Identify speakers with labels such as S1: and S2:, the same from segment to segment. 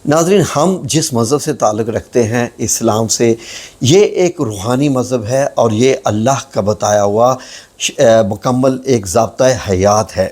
S1: ناظرین، ہم جس مذہب سے تعلق رکھتے ہیں، اسلام سے، یہ ایک روحانی مذہب ہے اور یہ اللہ کا بتایا ہوا مکمل ایک ضابطۂ حیات ہے۔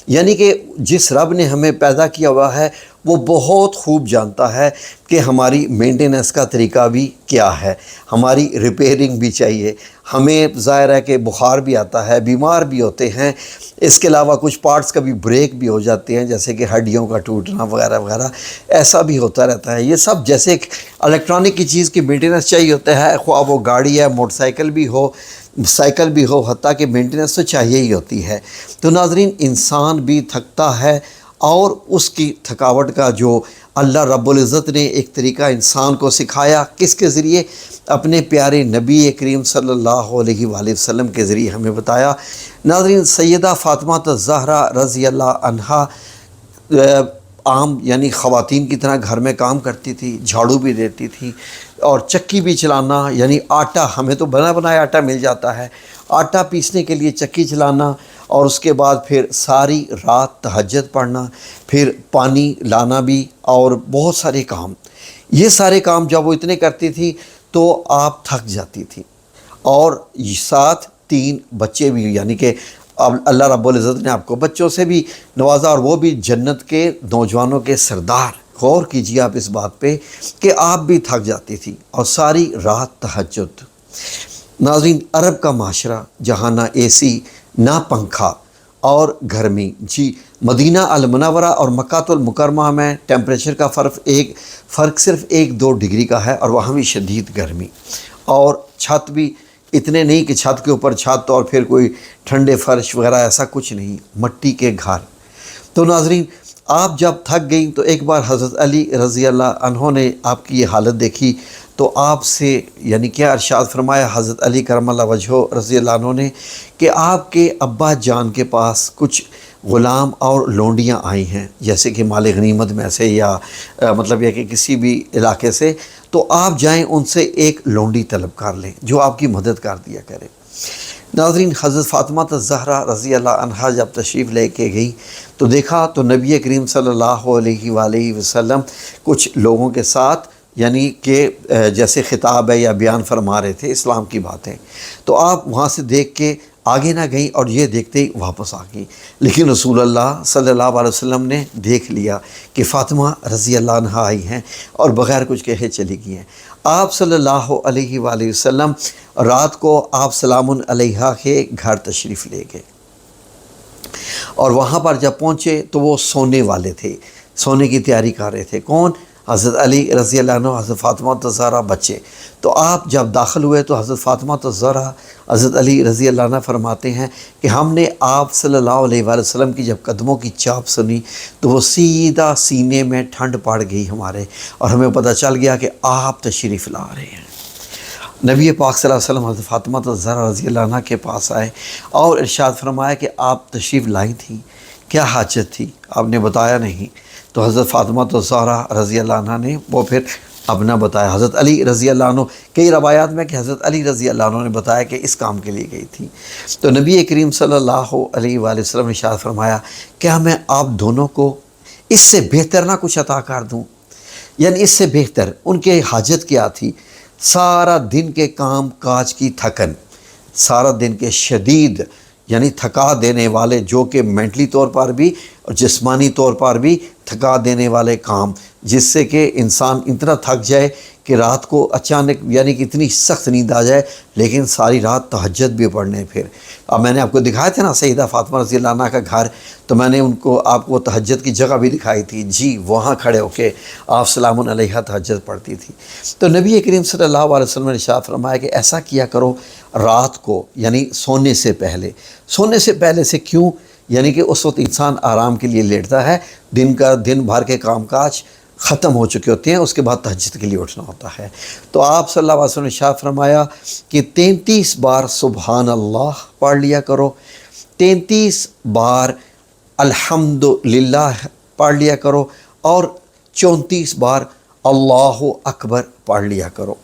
S1: یعنی کہ جس رب نے ہمیں پیدا کیا ہوا ہے وہ بہت خوب جانتا ہے کہ ہماری مینٹیننس کا طریقہ بھی کیا ہے، ہماری ریپیئرنگ بھی چاہیے۔ ہمیں ظاہر ہے کہ بخار بھی آتا ہے، بیمار بھی ہوتے ہیں، اس کے علاوہ کچھ پارٹس کبھی بریک بھی ہو جاتے ہیں، جیسے کہ ہڈیوں کا ٹوٹنا وغیرہ وغیرہ، ایسا بھی ہوتا رہتا ہے۔ یہ سب جیسے ایک الیکٹرانک کی چیز کی مینٹیننس چاہیے ہوتا ہے، خواہ وہ گاڑی ہے، موٹر سائیکل بھی ہو، سائیکل بھی ہو، حتیٰ کہ مینٹیننس تو چاہیے ہی ہوتی ہے۔ تو ناظرین، انسان بھی تھکتا ہے، اور اس کی تھکاوٹ کا جو اللہ رب العزت نے ایک طریقہ انسان کو سکھایا، کس کے ذریعے؟ اپنے پیارے نبی کریم صلی اللہ علیہ وآلہ وسلم کے ذریعے ہمیں بتایا۔ ناظرین، سیدہ فاطمہ الزہرا رضی اللہ عنہا عام یعنی خواتین کی طرح گھر میں کام کرتی تھی، جھاڑو بھی دیتی تھی اور چکی بھی چلانا، یعنی آٹا، ہمیں تو بنا بنایا آٹا مل جاتا ہے، آٹا پیسنے کے لیے چکی چلانا، اور اس کے بعد پھر ساری رات تہجد پڑھنا، پھر پانی لانا بھی، اور بہت سارے کام۔ یہ سارے کام جب وہ اتنے کرتی تھی تو آپ تھک جاتی تھی، اور ساتھ 3 بچے بھی، یعنی کہ اب اللہ رب العزت نے آپ کو بچوں سے بھی نوازا، اور وہ بھی جنت کے نوجوانوں کے سردار۔ غور کیجیے آپ اس بات پہ کہ آپ بھی تھک جاتی تھی، اور ساری رات تہجد۔ ناظرین، عرب کا معاشرہ جہاں نہ اے سی، نہ پنکھا اور گرمی، جی مدینہ المنورہ اور مکہ المکرمہ میں ٹیمپریچر کا فرق صرف 1-2 ڈگری کا ہے، اور وہاں بھی شدید گرمی، اور چھت بھی اتنے نہیں کہ چھت کے اوپر چھت اور پھر کوئی ٹھنڈے فرش وغیرہ، ایسا کچھ نہیں، مٹی کے گھر۔ تو ناظرین، آپ جب تھک گئیں تو ایک بار حضرت علی رضی اللہ عنہ نے آپ کی یہ حالت دیکھی، تو آپ سے یعنی کیا ارشاد فرمایا حضرت علی کرم اللہ وجہہ رضی اللہ عنہ نے کہ آپ کے ابا جان کے پاس کچھ غلام اور لونڈیاں آئی ہیں، جیسے کہ مال غنیمت میں سے، یا مطلب یہ کہ کسی بھی علاقے سے، تو آپ جائیں ان سے ایک لونڈی طلب کر لیں جو آپ کی مدد کر دیا کرے۔ ناظرین، حضرت فاطمہ الزہرا رضی اللہ عنہا جب تشریف لے کے گئی تو دیکھا تو نبی کریم صلی اللہ علیہ وآلہ وسلم کچھ لوگوں کے ساتھ، یعنی کہ جیسے خطاب ہے یا بیان فرما رہے تھے اسلام کی باتیں، تو آپ وہاں سے دیکھ کے آگے نہ گئیں، اور یہ دیکھتے ہی واپس آ گئیں۔ لیکن رسول اللہ صلی اللہ علیہ وسلم نے دیکھ لیا کہ فاطمہ رضی اللہ عنہا آئی ہیں، اور بغیر کچھ کہے چلی گئی ہیں۔ آپ صلی اللہ علیہ وآلہ وسلم رات کو آپ سلام علیہا کے گھر تشریف لے گئے، اور وہاں پر جب پہنچے تو وہ سونے والے تھے، سونے کی تیاری کر رہے تھے۔ کون؟ حضرت علی رضی اللہ عنہ، حضرت فاطمہ الزہرا بچے۔ تو آپ جب داخل ہوئے تو حضرت فاطمہ الزہرا حضرت علی رضی اللہ عنہ فرماتے ہیں کہ ہم نے آپ صلی اللہ علیہ وآلہ وسلم کی جب قدموں کی چاپ سنی تو وہ سیدھا سینے میں ٹھنڈ پڑ گئی ہمارے، اور ہمیں پتہ چل گیا کہ آپ تشریف لا رہے ہیں۔ نبی پاک صلی اللہ علیہ وسلم حضرت فاطمہ الزہرا رضی اللہ عنہ کے پاس آئے اور ارشاد فرمایا کہ آپ تشریف لائی تھیں، کیا حاجت تھی؟ آپ نے بتایا نہیں۔ تو حضرت فاطمہ الزہرا رضی اللہ عنہ نے وہ پھر اپنا بتایا۔ حضرت علی رضی اللہ عنہ، کئی روایات میں کہ حضرت علی رضی اللہ عنہ نے بتایا کہ اس کام کے لیے گئی تھی۔ تو نبی کریم صلی اللہ علیہ وآلہ وسلم نے ارشاد فرمایا، کیا میں آپ دونوں کو اس سے بہتر نہ کچھ عطا کر دوں؟ یعنی اس سے بہتر ان کے حاجت کیا تھی؟ سارا دن کے کام کاج کی تھکن، سارا دن کے شدید یعنی تھکا دینے والے، جو کہ مینٹلی طور پر بھی اور جسمانی طور پر بھی تھکا دینے والے کام، جس سے کہ انسان اتنا تھک جائے کہ رات کو اچانک یعنی کہ اتنی سخت نیند آ جائے، لیکن ساری رات تہجد بھی پڑھنے۔ پھر اب میں نے آپ کو دکھایا تھا نا سیدہ فاطمہ رضی اللہ عنہ کا گھر، تو میں نے آپ کو تہجد کی جگہ بھی دکھائی تھی، جی وہاں کھڑے ہو کے آپ سلام علیہا تہجد پڑھتی تھی۔ تو نبی کریم صلی اللہ علیہ وسلم نے ارشاد فرمایا کہ ایسا کیا کرو رات کو، یعنی سونے سے پہلے۔ سونے سے پہلے سے کیوں؟ یعنی کہ اس وقت انسان آرام کے لیے لیٹتا ہے، دن بھر کے کام کاج ختم ہو چکے ہوتے ہیں، اس کے بعد تہجد کے لیے اٹھنا ہوتا ہے۔ تو آپ صلی اللہ علیہ وسلم نے ارشاد فرمایا کہ 33 بار سبحان اللہ پڑھ لیا کرو، 33 بار الحمدللہ پڑھ لیا کرو، اور 34 بار اللہ اکبر پڑھ لیا کرو۔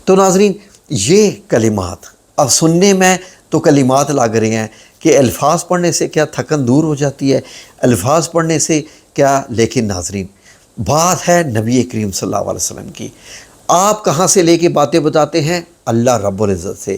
S1: تو ناظرین، یہ کلمات اب سننے میں تو کلمات لگ رہے ہیں کہ الفاظ پڑھنے سے کیا تھکن دور ہو جاتی ہے، الفاظ پڑھنے سے کیا، لیکن ناظرین بات ہے نبی کریم صلی اللہ علیہ وسلم کی۔ آپ کہاں سے لے کے باتیں بتاتے ہیں؟ اللہ رب العزت سے۔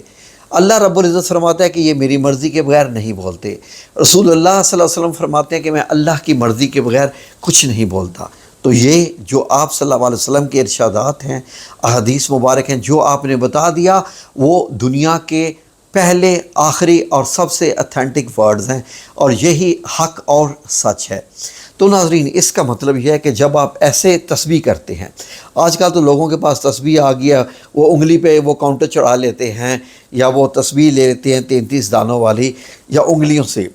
S1: اللہ رب العزت فرماتا ہے کہ یہ میری مرضی کے بغیر نہیں بولتے۔ رسول اللہ صلی اللہ علیہ وسلم فرماتے ہیں کہ میں اللہ کی مرضی کے بغیر کچھ نہیں بولتا۔ تو یہ جو آپ صلی اللہ علیہ وسلم کے ارشادات ہیں، احادیث مبارک ہیں، جو آپ نے بتا دیا، وہ دنیا کے پہلے، آخری اور سب سے اتھینٹک ورڈز ہیں، اور یہی حق اور سچ ہے۔ تو ناظرین، اس کا مطلب یہ ہے کہ جب آپ ایسے تسبیح کرتے ہیں، آج کل تو لوگوں کے پاس تسبیح آ گیا، وہ انگلی پہ وہ کاؤنٹر چڑھا لیتے ہیں، یا وہ تسبیح لے لیتے ہیں 33 دانوں والی، یا انگلیوں سے۔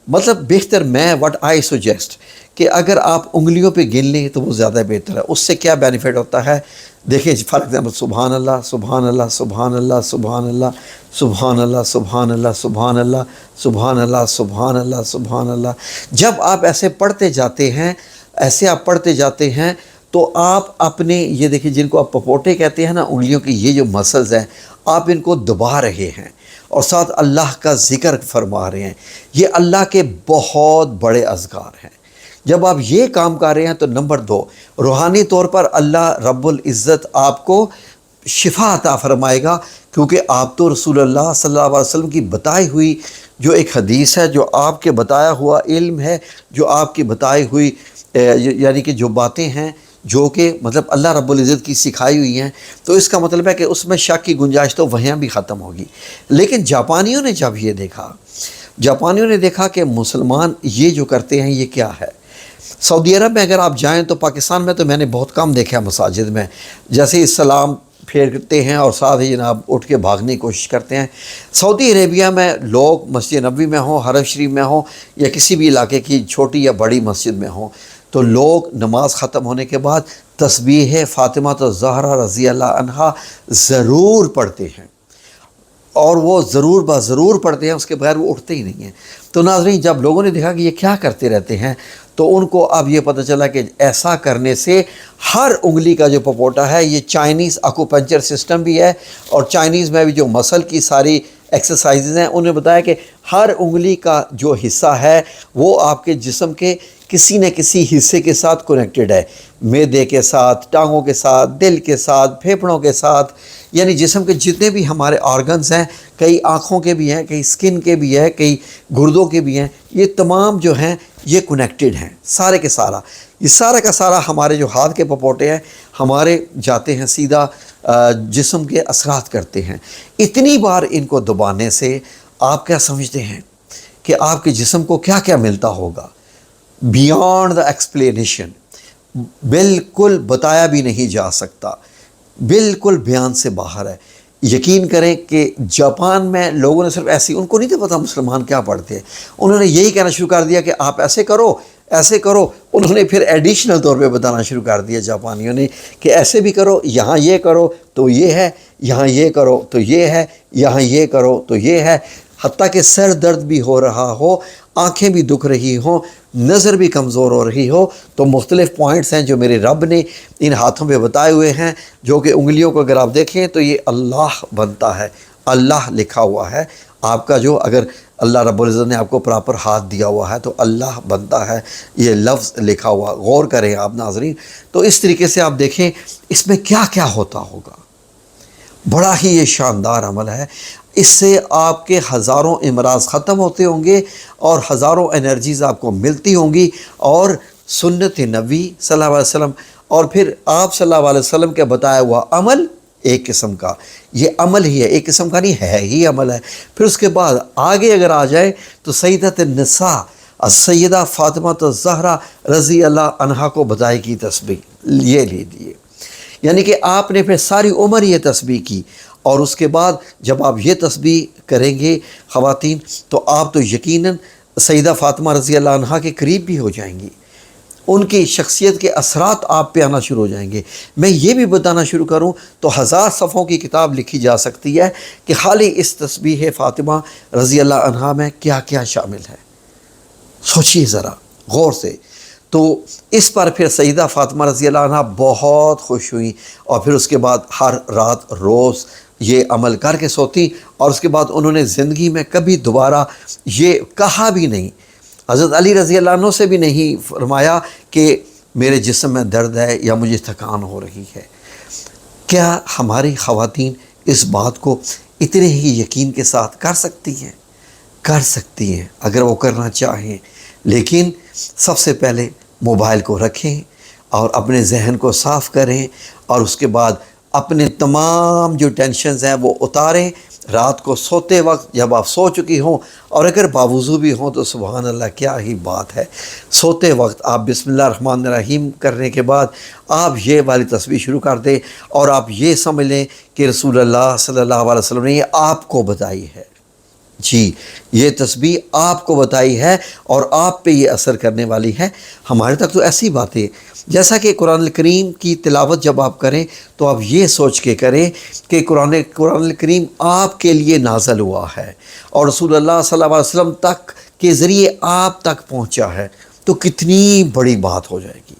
S1: مطلب بہتر، میں وٹ آئی سجیسٹ کہ اگر آپ انگلیوں پہ گن لیں تو وہ زیادہ بہتر ہے۔ اس سے کیا بینیفٹ ہوتا ہے؟ دیکھیں فار ایگزامپل، سبحان اللہ سبحان اللہ سبحان اللہ سبحان اللہ سبحان اللہ سبحان اللہ سبحان اللہ سبحان اللہ سبحان اللہ سبحان اللہ، جب آپ ایسے پڑھتے جاتے ہیں، ایسے آپ پڑھتے جاتے ہیں، تو آپ اپنے، یہ دیکھیں جن کو آپ پپوٹے کہتے ہیں نا، انگلیوں کی یہ جو مسلز ہیں، آپ ان کو دبا رہے ہیں اور ساتھ اللہ کا ذکر فرما رہے ہیں۔ یہ اللہ کے بہت بڑے اذکار ہیں۔ جب آپ یہ کام کر رہے ہیں تو نمبر 2، روحانی طور پر اللہ رب العزت آپ کو شفا عطا فرمائے گا، کیونکہ آپ تو رسول اللہ صلی اللہ علیہ وسلم کی بتائی ہوئی جو ایک حدیث ہے، جو آپ کے بتایا ہوا علم ہے، جو آپ کی بتائی ہوئی یعنی کہ جو باتیں ہیں جو کہ مطلب اللہ رب العزت کی سکھائی ہوئی ہیں، تو اس کا مطلب ہے کہ اس میں شک کی گنجائش تو وہاں بھی ختم ہوگی۔ لیکن جاپانیوں نے جب یہ دیکھا، جاپانیوں نے دیکھا کہ مسلمان یہ جو کرتے ہیں یہ کیا ہے۔ سعودی عرب میں اگر آپ جائیں تو، پاکستان میں تو میں نے بہت کم دیکھا مساجد میں، جیسے ہی سلام پھیرتے ہیں اور ساتھ ہی جناب اٹھ کے بھاگنے کی کوشش کرتے ہیں۔ سعودی عربیہ میں لوگ مسجد نبوی میں ہوں، حرم شریف میں ہوں، یا کسی بھی علاقے کی چھوٹی یا بڑی مسجد میں ہوں، تو لوگ نماز ختم ہونے کے بعد تسبیح فاطمہ الزہرا رضی اللہ عنہا ضرور پڑھتے ہیں، اور وہ ضرور ضرور پڑھتے ہیں، اس کے بغیر وہ اٹھتے ہی نہیں ہیں۔ تو ناظرین، جب لوگوں نے دیکھا کہ یہ کیا کرتے رہتے ہیں، تو ان کو اب یہ پتہ چلا کہ ایسا کرنے سے ہر انگلی کا جو پپوٹا ہے، یہ چائنیز اکوپنچر سسٹم بھی ہے، اور چائنیز میں بھی جو مسل کی ساری ایکسرسائزز ہیں، انہوں نے بتایا کہ ہر انگلی کا جو حصہ ہے وہ آپ کے جسم کے کسی نہ کسی حصے کے ساتھ کنیکٹڈ ہے، معدے کے ساتھ، ٹانگوں کے ساتھ، دل کے ساتھ، پھیپھڑوں کے ساتھ، یعنی جسم کے جتنے بھی ہمارے آرگنز ہیں، کئی آنکھوں کے بھی ہیں، کئی سکن کے بھی ہیں، کئی گردوں کے بھی ہیں، یہ تمام جو ہیں یہ کنیکٹڈ ہیں، سارے کے سارا۔ یہ سارا کا سارا ہمارے جو ہاتھ کے پپوٹے ہیں، ہمارے جاتے ہیں سیدھا جسم کے اثرات کرتے ہیں۔ اتنی بار ان کو دبانے سے آپ کیا سمجھتے ہیں کہ آپ کے جسم کو کیا کیا ملتا ہوگا؟ بیانڈ دا ایکسپلینیشن، بالکل بتایا بھی نہیں جا سکتا، بالکل بیان سے باہر ہے۔ یقین کریں کہ جاپان میں لوگوں نے صرف ایسی، ان کو نہیں تھا پتہ مسلمان کیا پڑھتے ہیں، انہوں نے یہی کہنا شروع کر دیا کہ آپ ایسے کرو ایسے کرو۔ انہوں نے پھر ایڈیشنل طور پہ بتانا شروع کر دیا جاپانیوں نے کہ ایسے بھی کرو، یہاں یہ کرو تو یہ ہے، یہاں یہ کرو تو یہ ہے، یہاں یہ کرو تو یہ ہے۔ حتیٰ کہ سر درد بھی ہو رہا ہو، آنکھیں بھی دکھ رہی ہوں، نظر بھی کمزور ہو رہی ہو، تو مختلف پوائنٹس ہیں جو میرے رب نے ان ہاتھوں پہ بتائے ہوئے ہیں، جو کہ انگلیوں کو اگر آپ دیکھیں تو یہ اللہ بنتا ہے، اللہ لکھا ہوا ہے آپ کا، جو اگر اللہ رب العزت نے آپ کو پراپر ہاتھ دیا ہوا ہے تو اللہ بنتا ہے، یہ لفظ لکھا ہوا۔ غور کریں آپ ناظرین، تو اس طریقے سے آپ دیکھیں اس میں کیا کیا ہوتا ہوگا۔ بڑا ہی یہ شاندار عمل ہے، اس سے آپ کے ہزاروں امراض ختم ہوتے ہوں گے، اور ہزاروں انرجیز آپ کو ملتی ہوں گی، اور سنت نبی صلی اللہ علیہ وسلم، اور پھر آپ صلی اللہ علیہ وسلم کے بتایا ہوا عمل ایک قسم کا، یہ عمل ہی ہے، ایک قسم کا نہیں ہے، ہی عمل ہے۔ پھر اس کے بعد آگے اگر آ جائے تو سیدۃ النساء السیدہ فاطمہ الزہرا رضی اللہ عنہا کو بتائی کی تسبیح یہ لیجیے، یعنی کہ آپ نے پھر ساری عمر یہ تسبیح کی، اور اس کے بعد جب آپ یہ تسبیح کریں گے خواتین، تو آپ تو یقیناً سیدہ فاطمہ رضی اللہ عنہا کے قریب بھی ہو جائیں گی، ان کی شخصیت کے اثرات آپ پہ آنا شروع ہو جائیں گے۔ میں یہ بھی بتانا شروع کروں تو 1000 صفحوں کی کتاب لکھی جا سکتی ہے کہ خالی اس تسبیح فاطمہ رضی اللہ عنہا میں کیا کیا شامل ہے، سوچیے ذرا غور سے۔ تو اس پر پھر سیدہ فاطمہ رضی اللہ عنہا بہت خوش ہوئیں، اور پھر اس کے بعد ہر رات روز یہ عمل کر کے سوتی، اور اس کے بعد انہوں نے زندگی میں کبھی دوبارہ یہ کہا بھی نہیں، حضرت علی رضی اللہ عنہ سے بھی نہیں فرمایا کہ میرے جسم میں درد ہے یا مجھے تھکان ہو رہی ہے۔ کیا ہماری خواتین اس بات کو اتنے ہی یقین کے ساتھ کر سکتی ہیں؟ کر سکتی ہیں اگر وہ کرنا چاہیں، لیکن سب سے پہلے موبائل کو رکھیں اور اپنے ذہن کو صاف کریں، اور اس کے بعد اپنے تمام جو ٹینشنز ہیں وہ اتاریں۔ رات کو سوتے وقت جب آپ سو چکی ہوں، اور اگر باوضو بھی ہوں تو سبحان اللہ کیا ہی بات ہے، سوتے وقت آپ بسم اللہ الرحمن الرحیم کرنے کے بعد آپ یہ والی تسبیح شروع کر دیں، اور آپ یہ سمجھ لیں کہ رسول اللہ صلی اللہ علیہ وسلم نے یہ آپ کو بتائی ہے۔ جی، یہ تسبیح آپ کو بتائی ہے اور آپ پہ یہ اثر کرنے والی ہے۔ ہمارے تک تو ایسی باتیں، جیسا کہ قرآن الکریم کی تلاوت جب آپ کریں تو آپ یہ سوچ کے کریں کہ قرآن الکریم آپ کے لیے نازل ہوا ہے اور رسول اللہ صلی اللہ علیہ وسلم تک کے ذریعے آپ تک پہنچا ہے، تو کتنی بڑی بات ہو جائے گی۔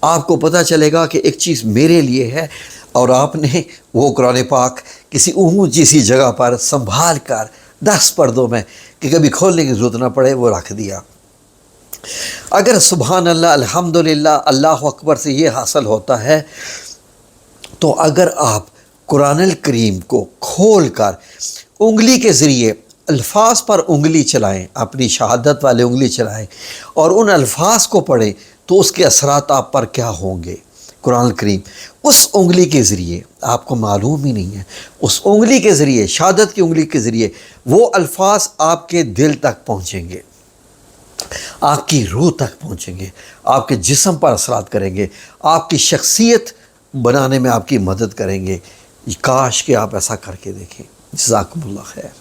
S1: آپ کو پتہ چلے گا کہ ایک چیز میرے لیے ہے، اور آپ نے وہ قرآن پاک کسی اونچی سی جگہ پر سنبھال کر 10 پردوں میں کہ کبھی کھولنے کی ضرورت نہ پڑے وہ رکھ دیا۔ اگر سبحان اللہ الحمدللہ اللہ اکبر سے یہ حاصل ہوتا ہے، تو اگر آپ قرآن الکریم کو کھول کر انگلی کے ذریعے الفاظ پر انگلی چلائیں، اپنی شہادت والے انگلی چلائیں اور ان الفاظ کو پڑھیں، تو اس کے اثرات آپ پر کیا ہوں گے۔ قرآن الکریم اس انگلی کے ذریعے، آپ کو معلوم ہی نہیں ہے، اس انگلی کے ذریعے، شہادت کی انگلی کے ذریعے وہ الفاظ آپ کے دل تک پہنچیں گے، آپ کی روح تک پہنچیں گے، آپ کے جسم پر اثرات کریں گے، آپ کی شخصیت بنانے میں آپ کی مدد کریں گے۔ کاش کہ آپ ایسا کر کے دیکھیں۔ جزاکم اللہ خیر۔